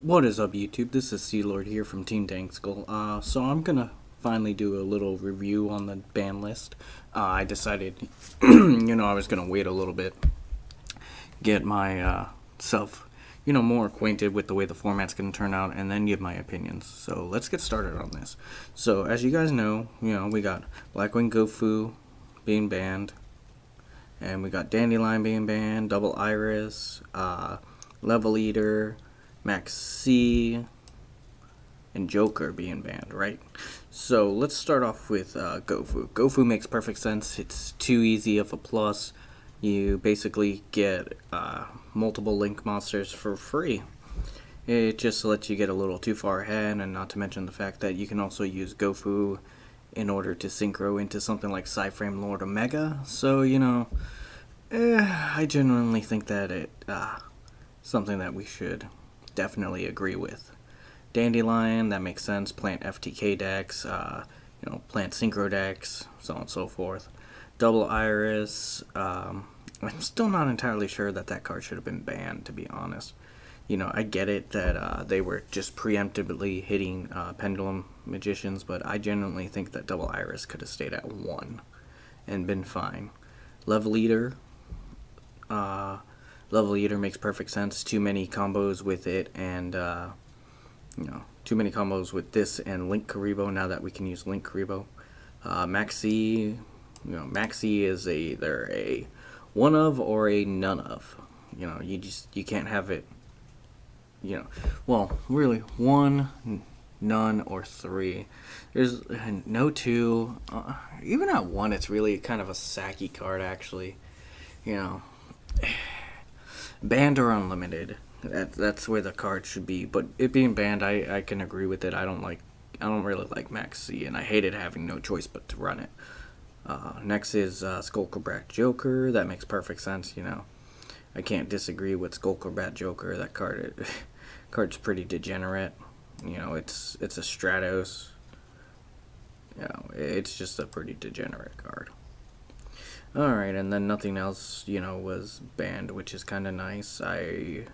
What is up, YouTube? This is Sea Lord here from Team Tank Skull. So I'm gonna finally do a little review on the ban list. I decided, I was gonna wait a little bit, get my self, more acquainted with the way the format's gonna turn out, and then give my opinions. So let's get started on this. So as you guys know, we got Blackwing Gofu being banned, and we got Dandelion being banned, Double Iris, Level Eater, Max C, and Joker being banned, right? So let's start off with Gofu. Gofu makes perfect sense. It's too easy of a plus. You basically get multiple link monsters for free. It just lets you get a little too far ahead, and not to mention the fact that you can also use Gofu in order to synchro into something like Psyframe Lord Omega. So, I genuinely think that it something that we should definitely agree with. Dandelion, that makes sense. Plant FTK decks, plant synchro decks, so on and so forth. Double Iris, I'm still not entirely sure that card should have been banned, to be honest. I get it that they were just preemptively hitting Pendulum Magicians, but I genuinely think that Double Iris could have stayed at 1 and been fine. Level Eater, Level Eater makes perfect sense. Too many combos with it, and too many combos with this and Link Karibo. Now that we can use Link Karibo, Maxi, Maxi is either a one of or a none of. You can't have it. Well, really one, none, or 3. There's no 2. Even at 1, it's really kind of a sacky card, actually. Banned or unlimited. That's where the card should be. But it being banned, I can agree with it. I don't really like Max C, and I hated having no choice but to run it. Next is Skullcrbat Joker. That makes perfect sense. I can't disagree with Skullcrbat Joker. That card's pretty degenerate. It's a Stratos. It's just a pretty degenerate card. Alright, and then nothing else, was banned, which is kind of nice. I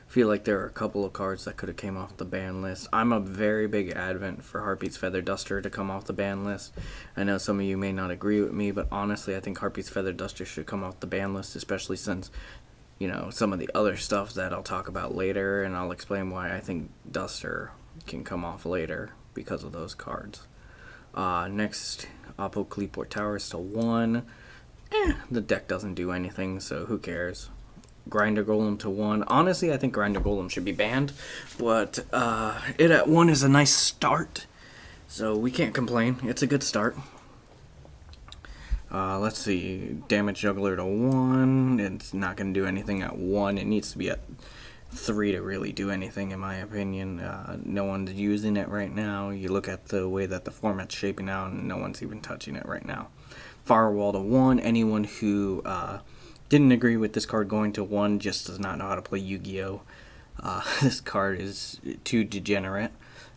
feel like there are a couple of cards that could have came off the ban list. I'm a very big advocate for Harpy's Feather Duster to come off the ban list. I know some of you may not agree with me, but honestly, I think Harpy's Feather Duster should come off the ban list, especially since, some of the other stuff that I'll talk about later, and I'll explain why I think Duster can come off later because of those cards. Next, Apocaliport Towers to 1. The deck doesn't do anything, so who cares? Grinder Golem to 1. Honestly, I think Grinder Golem should be banned, but it at 1 is a nice start, so we can't complain. It's a good start. Let's see. Damage Juggler to 1. It's not going to do anything at 1. It needs to be at 3 to really do anything, in my opinion. No one's using it right now. You look at the way that the format's shaping out, and no one's even touching it right now. Firewall to 1. Anyone who didn't agree with this card going to 1 just does not know how to play Yu-Gi-Oh! This card is too degenerate,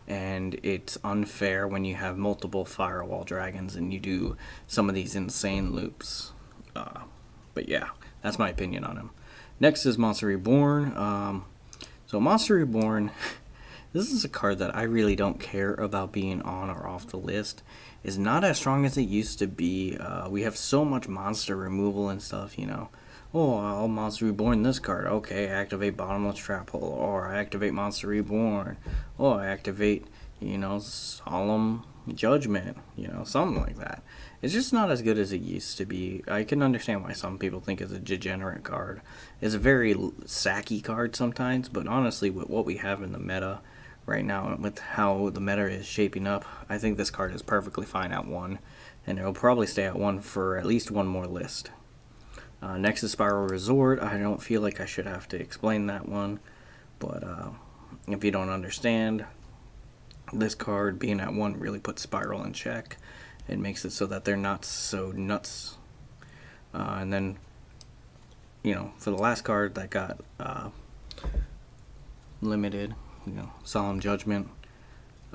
and it's unfair when you have multiple Firewall Dragons and you do some of these insane loops. But yeah, that's my opinion on him. Next is Monster Reborn. So Monster Reborn, this is a card that I really don't care about being on or off the list. It's not as strong as it used to be. We have so much monster removal and stuff, Oh, I'll Monster Reborn this card. Okay, activate Bottomless Trap Hole. Or I activate Monster Reborn. Oh, I activate, Solemn Judgment. Something like that. It's just not as good as it used to be. I can understand why some people think it's a degenerate card. It's a very sacky card sometimes, but honestly, with what we have in the meta right now, with how the meta is shaping up, I think this card is perfectly fine at 1, and it'll probably stay at 1 for at least one more list. Next is Spiral Resort. I don't feel like I should have to explain that one, but if you don't understand, this card being at 1 really puts Spiral in check. It makes it so that they're not so nuts. And then, for the last card that got limited, Solemn Judgment,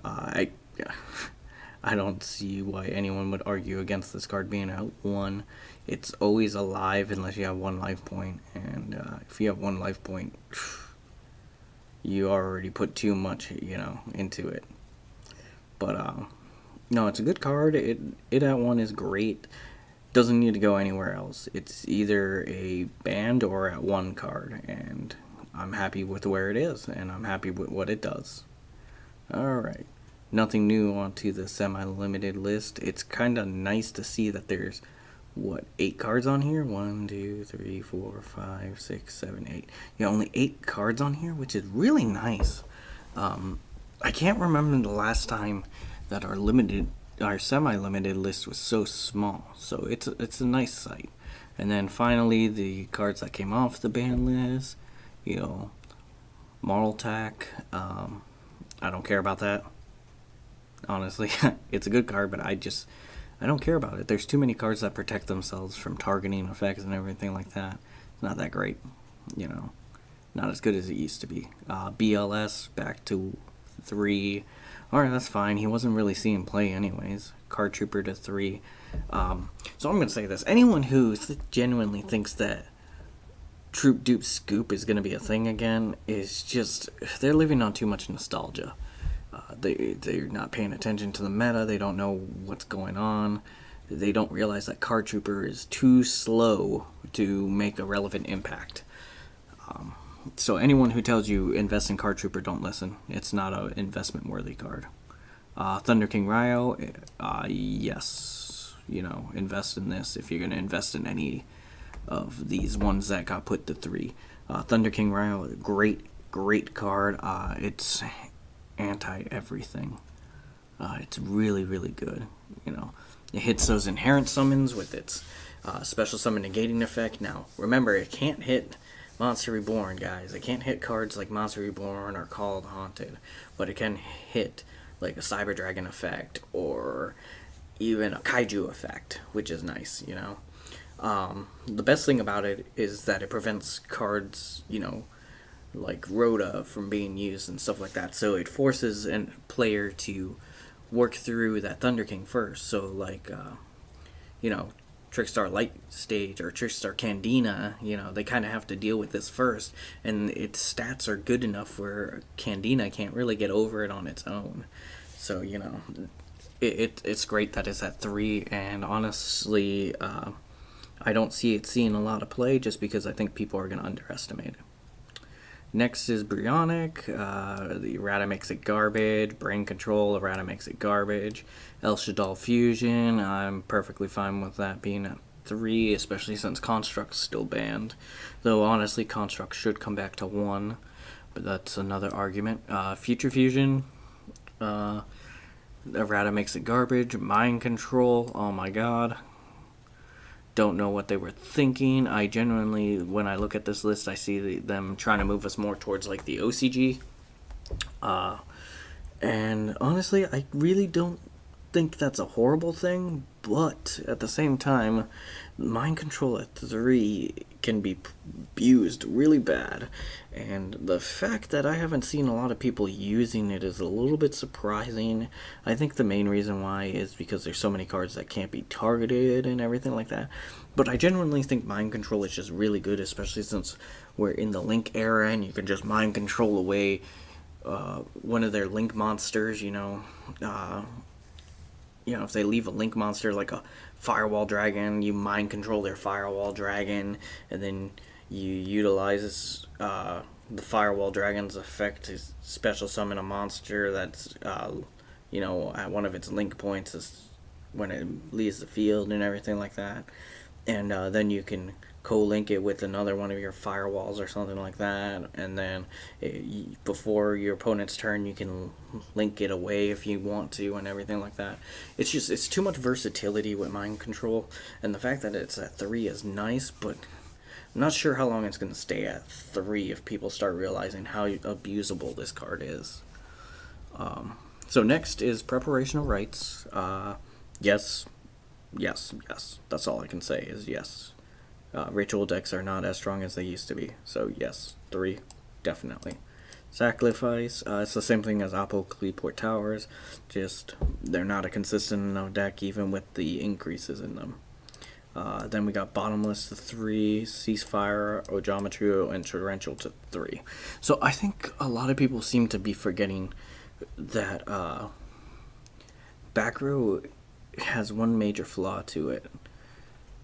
I don't see why anyone would argue against this card being at 1. It's always alive unless you have 1 life point, and if you have 1 life point, you already put too much, into it. But no, it's a good card. It at 1 is great. Doesn't need to go anywhere else. It's either a banned or at 1 card, and I'm happy with where it is, and I'm happy with what it does. Alright, nothing new onto the semi-limited list. It's kind of nice to see that there's, 8 cards on here? 1, 2, 3, 4, 5, 6, 7, 8. Yeah, only 8 cards on here, which is really nice. I can't remember the last time that our semi-limited list was so small, so it's a nice sight. And then finally, the cards that came off the ban list, Moral Tack. I don't care about that. Honestly, it's a good card, but I don't care about it. There's too many cards that protect themselves from targeting effects and everything like that. It's not that great, not as good as it used to be. BLS back to 3. Alright, that's fine. He wasn't really seeing play anyways. Card Trooper to 3. So I'm going to say this. Anyone who genuinely thinks that Troop Dupe Scoop is going to be a thing again is just, they're living on too much nostalgia. They're not paying attention to the meta. They don't know what's going on. They don't realize that Card Trooper is too slow to make a relevant impact. So anyone who tells you invest in Card Trooper, don't listen. It's not an investment-worthy card. Thunder King Ryo, yes, invest in this if you're going to invest in any of these ones that got put to 3. Thunder King Ryo, great card. It's anti-everything. It's really, really good. It hits those inherent summons with its special summon negating effect. Now, remember, it can't hit Monster Reborn, guys. It can't hit cards like Monster Reborn or Called Haunted, but it can hit like a Cyber Dragon effect or even a Kaiju effect, which is nice, The best thing about it is that it prevents cards, like Rhoda from being used and stuff like that. So it forces a player to work through that Thunder King first. So like, Trickstar Light Stage or Trickstar Candina, they kind of have to deal with this first, and its stats are good enough where Candina can't really get over it on its own. So, it's great that it's at 3, and honestly, I don't see it seeing a lot of play just because I think people are going to underestimate it. Next is Brionic. The errata makes it garbage. Brain Control, errata makes it garbage. El Shadal Fusion, I'm perfectly fine with that being at 3, especially since Construct's still banned. Though honestly, Construct should come back to 1, but that's another argument. Future Fusion, errata makes it garbage. Mind Control, oh my god. Don't know what they were thinking. I genuinely, when I look at this list, I see them trying to move us more towards like the OCG. And honestly, I really don't think that's a horrible thing, but at the same time, Mind Control at 3 can be abused really bad, and the fact that I haven't seen a lot of people using it is a little bit surprising. I think the main reason why is because there's so many cards that can't be targeted and everything like that, but I genuinely think Mind Control is just really good, especially since we're in the Link era and you can just Mind Control away one of their Link monsters, if they leave a Link monster like a Firewall Dragon, you Mind Control their Firewall Dragon, and then you utilize the Firewall Dragon's effect to special summon a monster that's, at one of its link points is when it leaves the field and everything like that. And then you can co-link it with another one of your firewalls or something like that, and then before your opponent's turn you can link it away if you want to and everything like that. It's too much versatility with Mind Control, and the fact that it's at 3 is nice, but I'm not sure how long it's going to stay at 3 if people start realizing how abusable this card is. So next is Preparational Rites. Yes, that's all I can say is yes. Ritual decks are not as strong as they used to be, so yes, 3, definitely. Sacrifice, it's the same thing as Oppo Cleaport Towers, just they're not a consistent enough deck even with the increases in them. Then we got Bottomless to 3, Ceasefire, Ojama Trio, and Torrential to 3. So I think a lot of people seem to be forgetting that back row has one major flaw to it,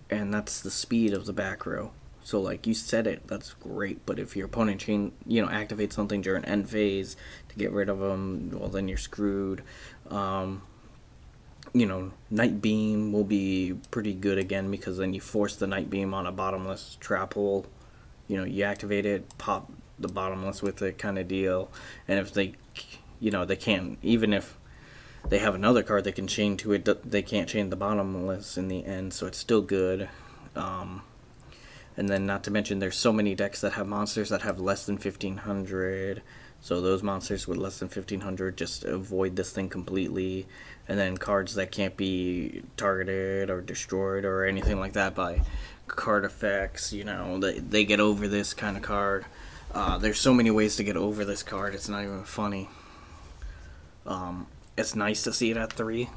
and that's the speed of the back row. So, like you said it, that's great, but if your opponent activates something during end phase to get rid of them, well, then you're screwed. Night Beam will be pretty good again, because then you force the Night Beam on a Bottomless trap hole. You activate it, pop the Bottomless with it, kind of deal. And if they can't, even if they have another card they can chain to it, they can't chain the Bottomless in the end, so it's still good. And then, not to mention, there's so many decks that have monsters that have less than 1,500. So those monsters with less than 1,500 just avoid this thing completely. And then cards that can't be targeted or destroyed or anything like that by card effects, they get over this kind of card. There's so many ways to get over this card, it's not even funny. It's nice to see it at 3,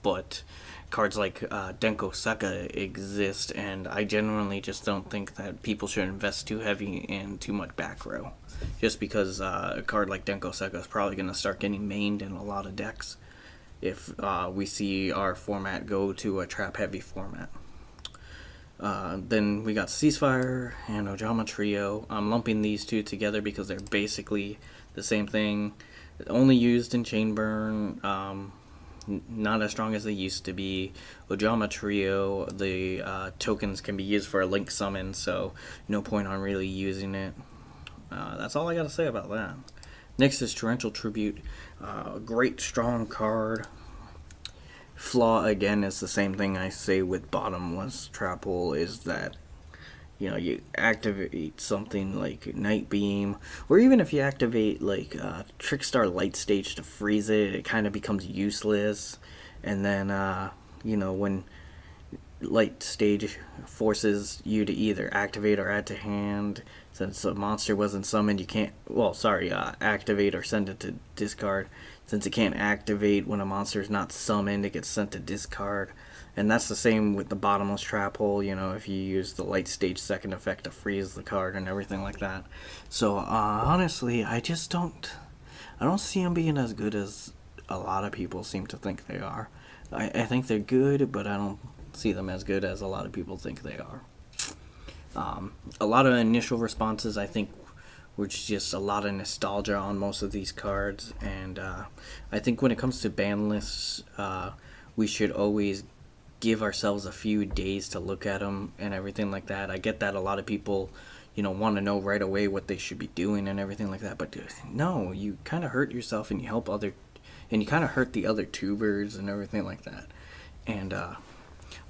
but cards like Denko Seka exist, and I genuinely just don't think that people should invest too heavy in too much back row. Just because a card like Denko Seka is probably going to start getting mained in a lot of decks if we see our format go to a trap-heavy format. Then we got Ceasefire and Ojama Trio. I'm lumping these two together because they're basically the same thing. Only used in Chainburn. Not as strong as they used to be. Ojama Trio, the tokens can be used for a link summon, so no point on really using it. That's all I gotta say about that. Next is Torrential Tribute. Great strong card. Flaw, again, is the same thing I say with Bottomless Trap Hole, is that you activate something like Night Beam, or even if you activate like Trickstar Light Stage to freeze it, it kind of becomes useless. And then when Light Stage forces you to either activate or add to hand, since a monster wasn't summoned, you can't, activate or send it to discard. Since it can't activate when a monster is not summoned, it gets sent to discard. And that's the same with the Bottomless Trap Hole, if you use the Light Stage second effect to freeze the card and everything like that. So, honestly, I don't see them being as good as a lot of people seem to think they are. I think they're good, but I don't see them as good as a lot of people think they are. A lot of initial responses, I think, were just a lot of nostalgia on most of these cards. And I think when it comes to ban lists, we should always give ourselves a few days to look at them and everything like that. I get that a lot of people, want to know right away what they should be doing and everything like that. But no, you kind of hurt yourself and you kind of hurt the other tubers and everything like that. And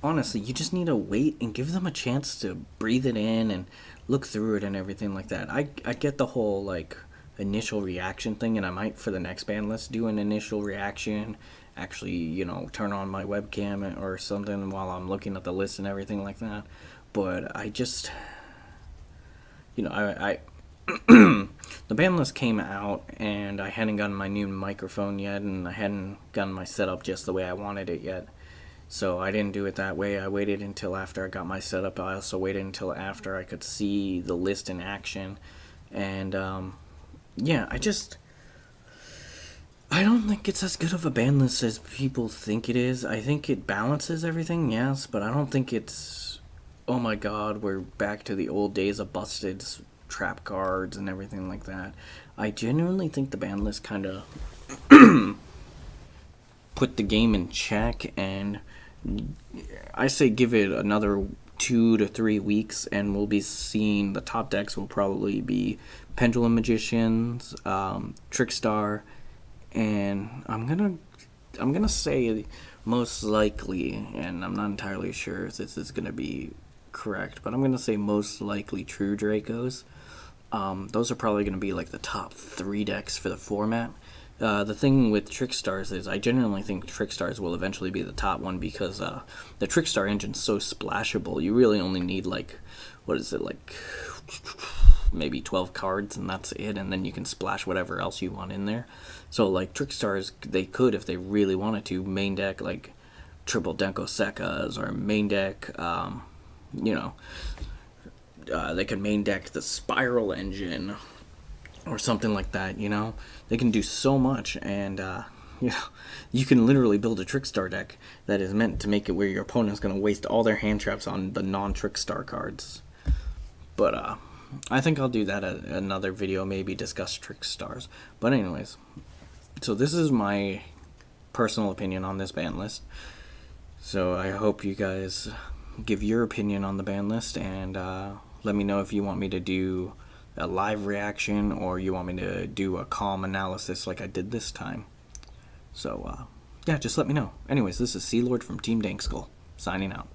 honestly, you just need to wait and give them a chance to breathe it in and look through it and everything like that. I get the whole initial reaction thing, and I might for the next ban list do an initial reaction, actually turn on my webcam or something while I'm looking at the list and everything like that. But I just I the ban list came out and I hadn't gotten my new microphone yet, and I hadn't gotten my setup just the way I wanted it yet. So I didn't do it that way. I waited until after I got my setup. I also waited until after I could see the list in action. And I don't think it's as good of a ban list as people think it is. I think it balances everything, yes, but I don't think it's, oh my god, we're back to the old days of busted trap cards and everything like that. I genuinely think the ban list kind of put the game in check, and I say give it another 2 to 3 weeks and we'll be seeing the top decks will probably be Pendulum Magicians, Trickstar, and I'm gonna say most likely, and I'm not entirely sure if this is gonna be correct, but I'm gonna say most likely True Dracos. Those are probably gonna be like the top 3 decks for the format. The thing with Trickstars is I genuinely think Trickstars will eventually be the top one, because the Trickstar engine's so splashable. You really only need maybe 12 cards, and that's it, and then you can splash whatever else you want in there. So Trickstars, they could, if they really wanted to, main deck triple Denko Sekkas or main deck, you know, they could main deck the Spiral Engine or something like that, you know? They can do so much, and, you know, you can literally build a Trickstar deck that is meant to make it where your opponent's going to waste all their hand traps on the non-Trickstar cards. But, I think I'll do that at another video, maybe discuss Trickstars. But anyways, so this is my personal opinion on this ban list. So I hope you guys give your opinion on the ban list, and let me know if you want me to do a live reaction or you want me to do a calm analysis like I did this time. So, yeah, just let me know. Anyways, this is Sea Lord from Team Dankskull, signing out.